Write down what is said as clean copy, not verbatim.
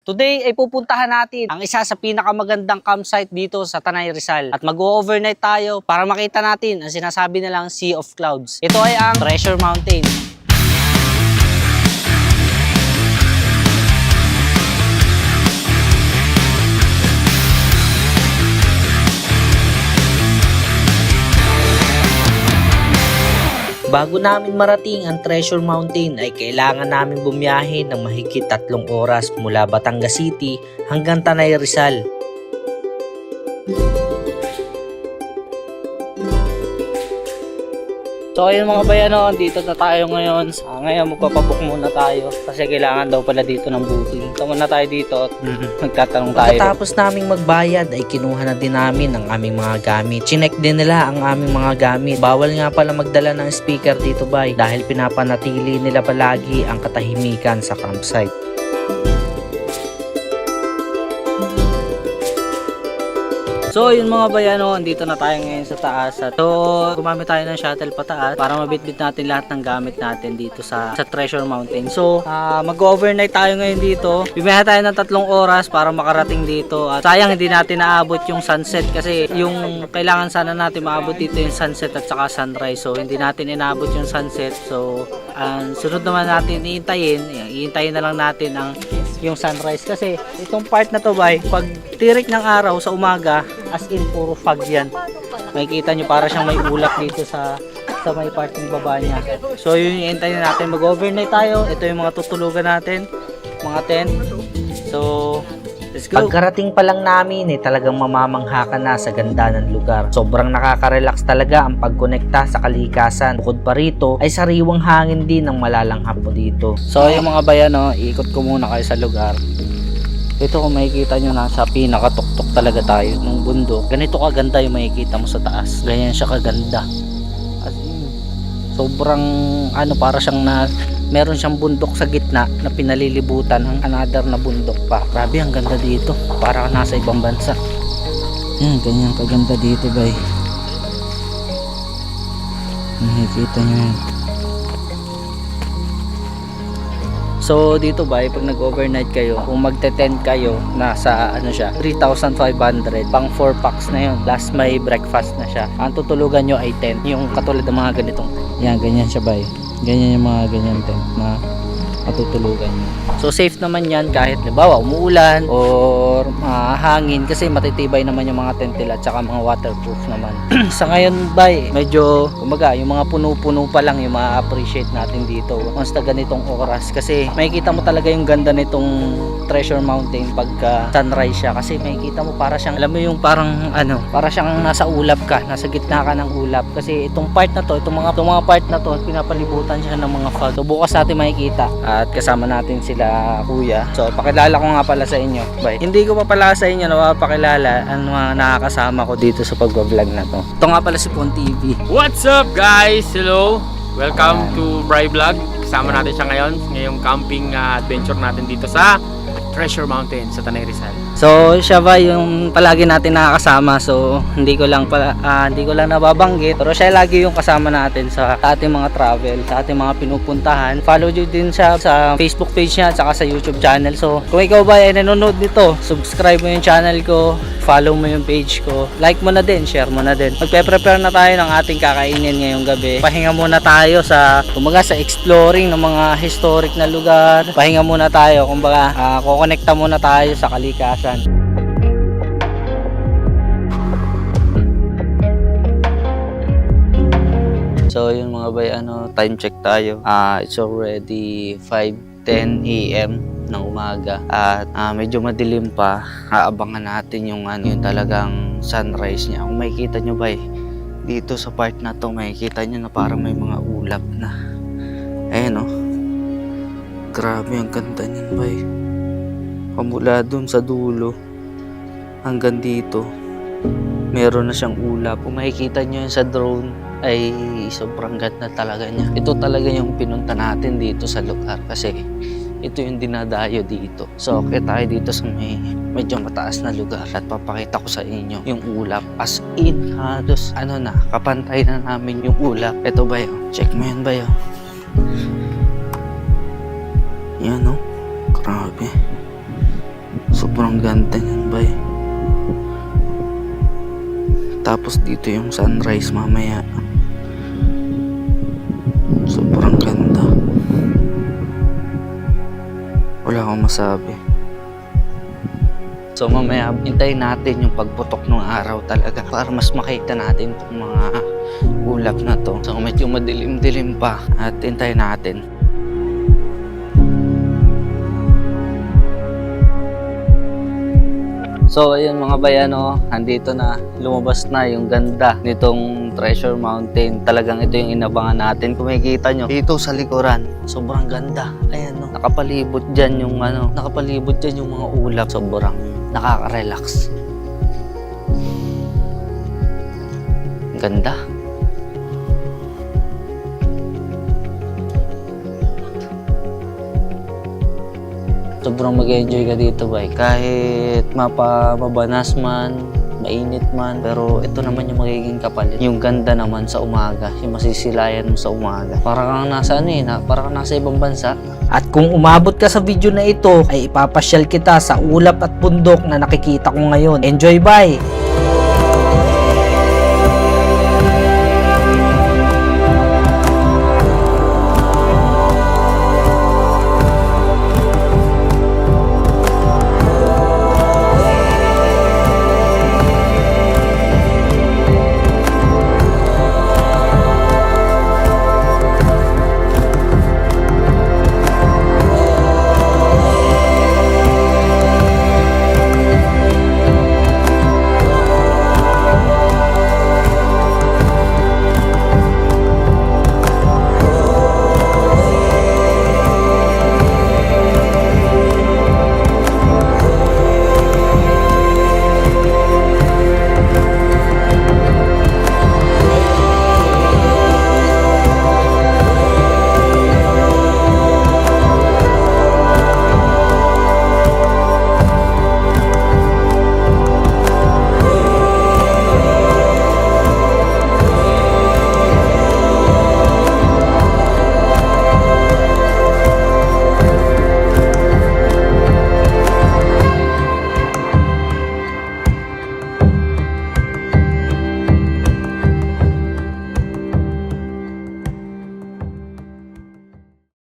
Today ay pupuntahan natin ang isa sa pinakamagandang campsite dito sa Tanay Rizal. At mag-overnight tayo para makita natin ang sinasabi nilang Sea of Clouds. Ito ay ang Treasure Mountain. Bago namin marating ang Treasure Mountain ay kailangan namin bumiyahe ng mahigit 3 oras mula Batangas City hanggang Tanay Rizal. So ayun mga bayano, dito na tayo ngayon. Ngayon magpapabook muna tayo kasi kailangan daw pala dito ng booking. So muna tayo dito at magtatanong tayo. Pagkatapos naming magbayad ay kinuha na din namin ang aming mga gamit. Chinek din nila ang aming mga gamit. Bawal nga pala magdala ng speaker dito bay dahil pinapanatili nila palagi ang katahimikan sa campsite. So yun mga bayano, andito na tayo ngayon sa taas. So gumamit tayo ng shuttle pataas para mabitbit natin lahat ng gamit natin dito sa Treasure Mountain. So mag-overnight tayo ngayon dito. Bibiyahe tayo ng 3 oras para makarating dito. At sayang hindi natin naabot yung sunset kasi yung kailangan sana natin maabot dito yung sunset at saka sunrise. So hindi natin inaabot yung sunset. So sunod naman natin iintayin na lang natin yung sunrise kasi itong part na to bay, pag tirik ng araw sa umaga, as in puro fog yan. Makikita nyo para siyang may ulap dito sa may parting baba niya. So yun yung iintayin natin. Mag-overnight tayo. Ito yung mga tutulugan natin, mga tent. So let's go. Pagkarating pa lang namin talagang mamamangha ka na sa ganda ng lugar. Sobrang nakaka-relax talaga ang pagkonekta sa kalikasan. Bukod pa rito ay sariwang hangin din ang malalanghap mo dito. So yung mga bayano, iikot ko muna kayo sa lugar. Ito kung makikita nyo, nasa pinakatuktok talaga tayo ng bundok. Ganito kaganda yung makikita mo sa taas. Ganyan siya kaganda. As in, sobrang para siyang meron siyang bundok sa gitna na pinalilibutan ng another na bundok pa. Grabe, ang ganda dito. Para nasa ibang bansa. Yan, ganyan kaganda dito bay. Makikita nyo yan. So dito ba, pag nag-overnight kayo, kung magte-tent kayo, nasa 3,500, pang 4 packs na yun, plus may breakfast na siya. Ang tutulugan nyo ay tent, yung katulad ng mga ganitong, yan, ganyan siya ba, ganyan yung mga ganyan tent na matutulugan nyo. So safe naman yan kahit halimbawa umuulan or hangin kasi matitibay naman yung mga tent nila at saka mga waterproof naman. Sa ngayon bay, medyo kumbaga yung mga puno-puno pa lang yung ma-appreciate natin dito once na ganitong oras kasi makikita mo talaga yung ganda nitong Treasure Mountain pagka sunrise siya kasi makikita mo para siyang, alam mo yung parang para siyang nasa ulap ka, nasa gitna ka ng ulap kasi itong part na to, itong mga part na to pinapalibutan siya ng mga fog. So bukas natin makikita at kasama natin sila kuya. So pakilala ko nga pala sa inyo. Bye. Hindi ko pa pala sa inyo napapakilala ang mga nakakasama ko dito sa pagbablog na to. Ito nga pala si Pon TV. What's up guys? Hello! Welcome to Bry Vlog. Kasama natin siya ngayon ngayong camping adventure natin dito sa Treasure Mountain sa Tanay Rizal. So siya ba yung palagi natin nakakasama, so hindi ko lang nababanggit pero siya lagi yung kasama natin sa ating mga travel, sa ating mga pinupuntahan. Follow nyo din siya sa Facebook page niya at saka sa YouTube channel. So kung ikaw ba ay nanonood nito, subscribe mo yung channel ko, follow mo yung page ko, like mo na din, share mo na din. Magpe-prepare na tayo ng ating kakainin ngayong gabi. Pahinga muna tayo sa exploring ng mga historic na lugar. Pahinga muna tayo, kumbaga kukonekta muna tayo sa kalikasan. So yun mga bay, time check tayo. It's already 5:10 AM ng umaga at medyo madilim pa. Aabangan natin yung talagang sunrise niya. Kung makikita nyo bay, dito sa part na to makikita nyo na parang may mga ulap na. Ayan grabe ang ganda niyan bay. Pamula dun sa dulo hanggang dito meron na siyang ulap. Kung makikita nyo yun sa drone ay sobrang ganda talaga niya. Ito talaga yung pinunta natin dito sa lugar kasi ito yung dinadayo dito. So okay tayo dito sa may medyo mataas na lugar at papakita ko sa inyo yung ulap. As in halos kapantay na namin yung ulap. Ito ba yun? Check mo yun ba yun? Yan grabe. Sobrang ganda yan, bay. Tapos dito yung sunrise mamaya. Sobrang ganda. Wala akong masabi. So mamaya hintayin natin yung pagputok ng araw talaga para mas makita natin itong mga ulap na to. So medyo madilim-dilim pa at hintayin natin. So ayun mga bayano, andito na, lumabas na yung ganda nitong Treasure Mountain. Talagang ito yung inabangan natin. Kung makikita nyo, dito sa likuran, sobrang ganda. Ayan no, nakapalibot dyan yung nakapalibot dyan yung mga ulap. Sobrang nakaka-relax. Ganda. Sobrang mag-enjoy ka dito, bay. Kahit mababanas man, mainit man, pero ito naman yung magiging kapalit. Yung ganda naman sa umaga, yung masisilayan mo sa umaga. Para kang nasa para kang nasa ibang bansa. At kung umabot ka sa video na ito, ay ipapasyal kita sa ulap at bundok na nakikita ko ngayon. Enjoy, bay!